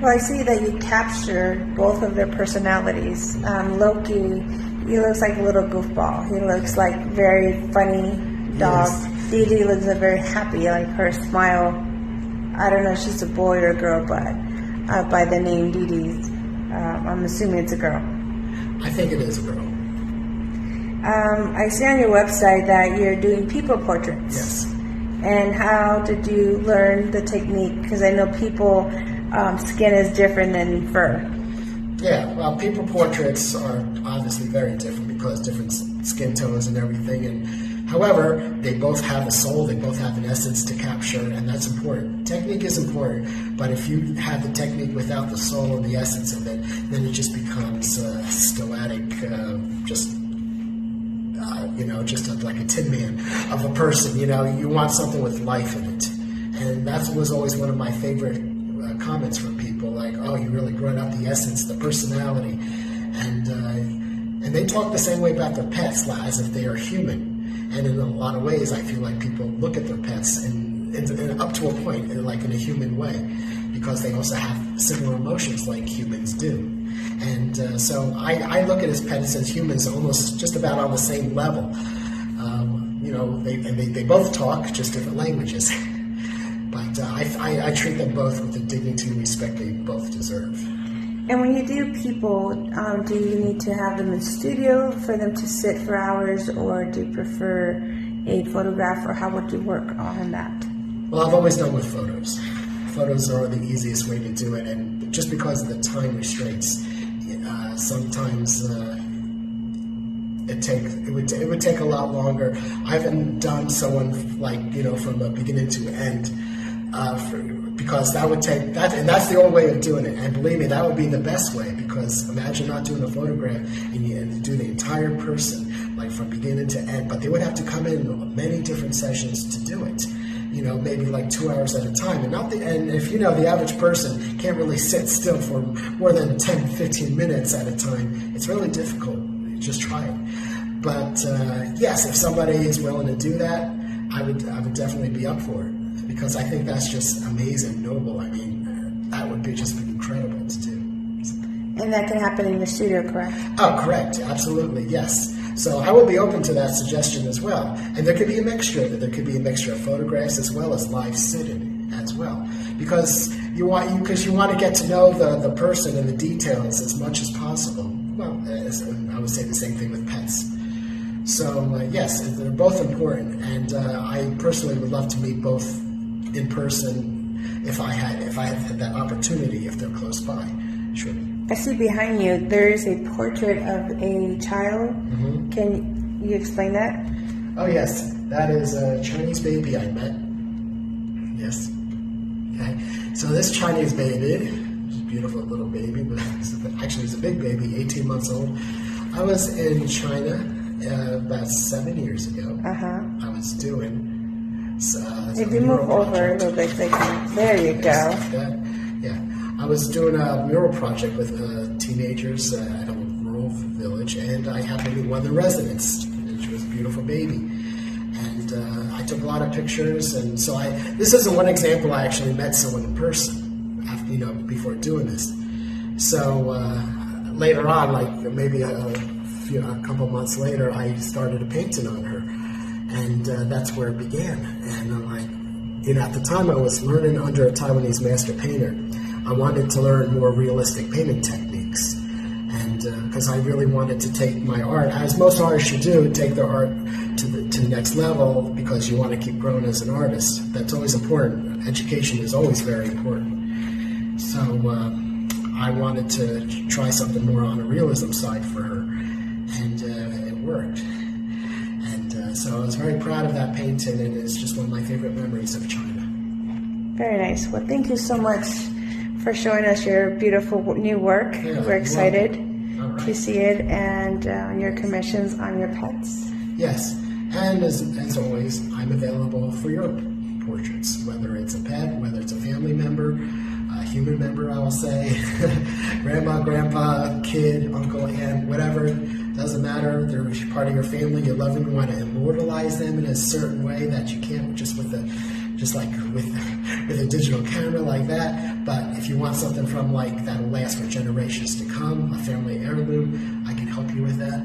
Well, I see that you captured both of their personalities. Loki, he looks like a little goofball. He looks like very funny dog. Yes. Dee Dee looks very happy, like her smile. I don't know if she's a boy or a girl, but by the name Dee Dee, I'm assuming it's a girl. I think it is a girl. I see on your website that you're doing people portraits. Yes. And how did you learn the technique? Because I know people, skin is different than fur. Yeah, well, people portraits are obviously very different because different skin tones and everything. And however, they both have a soul, they both have an essence to capture, and that's important. Technique is important, but if you have the technique without the soul and the essence of it, then it just becomes stoic, just like a tin man of a person. You want something with life in it. And that was always one of my favorite comments from people, like, oh, you really brought out the essence, the personality. And they talk the same way about their pets as if they are human. And in a lot of ways, I feel like people look at their pets and up to a point, like in a human way, because they also have similar emotions like humans do. And so I look at his pets as humans almost just about on the same level. They both talk, just different languages. But I treat them both with the dignity and respect they both deserve. And when you do people, do you need to have them in studio for them to sit for hours, or do you prefer a photograph, or how would you work on that? Well, I've always done with photos. Photos are the easiest way to do it, and just because of the time restraints, sometimes it would take a lot longer. I haven't done someone from a beginning to end, because that would take that, and that's the old way of doing it. And believe me, that would be the best way, because imagine not doing a photograph and you do the entire person, like from beginning to end. But they would have to come in many different sessions to do it. Maybe like 2 hours at a time. And if the average person can't really sit still for more than 10, 15 minutes at a time, it's really difficult. Just try it. But yes, if somebody is willing to do that, I would definitely be up for it, because I think that's just amazing, noble. I mean, that would be just incredible to do. And that can happen in your studio, correct? Oh, correct. Absolutely, yes. So I would be open to that suggestion as well. And there could be a mixture of it. There could be a mixture of photographs as well as live sitting as well. Because you want to get to know the person and the details as much as possible. Well, I would say the same thing with pets. So yes, they're both important. And I personally would love to meet both in person if I had that opportunity, if they're close by. Sure. I see behind you there is a portrait of a child. Mm-hmm. Can you explain that? Oh yes, that is a Chinese baby I met. Yes. Okay. So this Chinese baby, it's a beautiful little baby, but actually it's a big baby, 18 months old. I was in China about 7 years ago. I was doing. If you move over a little bit, there you go. Like that. Yeah. I was doing a mural project with teenagers at a rural village, and I happened to be one of the residents, and she was a beautiful baby. And I took a lot of pictures, and so this isn't one example I actually met someone in person, after, before doing this. So later on, like maybe a couple months later, I started a painting on her, and that's where it began. And I'm like, at the time I was learning under a Taiwanese master painter. I wanted to learn more realistic painting techniques, and because I really wanted to take my art, as most artists should do, take their art to the next level, because you want to keep growing as an artist. That's always important. Education is always very important. So I wanted to try something more on a realism side for her, and it worked. And so I was very proud of that painting, and it's just one of my favorite memories of China. Very nice. Well, thank you so much for showing us your beautiful new work. Yeah, we're excited to see it, and your commissions on your pets. Yes, and as always, I'm available for your portraits, whether it's a pet, whether it's a family member, a human member, I will say, grandma, grandpa, kid, uncle, aunt, whatever. Doesn't matter. They're part of your family. You love them. You want to immortalize them in a certain way that you can't just with the just like with a digital camera like that. But if you want something from like that'll last for generations to come, a family heirloom, I can help you with that.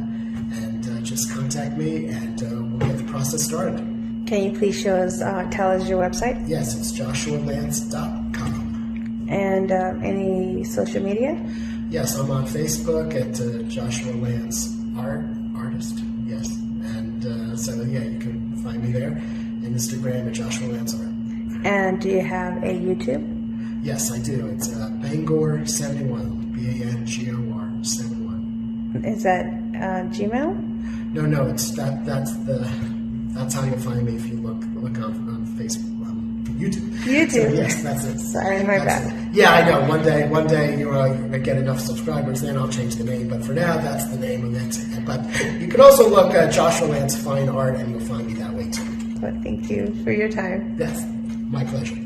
And just contact me, and we'll get the process started. Can you please tell us your website? Yes, it's joshualance.com. And any social media? Yes, I'm on Facebook at Joshua Lance Artist. Yes, and so yeah, you can find me there. And Instagram at Joshua Lance Art. And do you have a YouTube? Yes, I do. It's Bangor71, Bangor 71. Is that Gmail? No, it's that's how you'll find me if you look on Facebook, YouTube. YouTube. So, yes, that's it. Sorry, my bad. Yeah, I know. One day you'll get enough subscribers, then I'll change the name. But for now, that's the name of it. But you can also look at Joshua Lance Fine Art, and you'll find me that way too. But thank you for your time. Yes, my pleasure.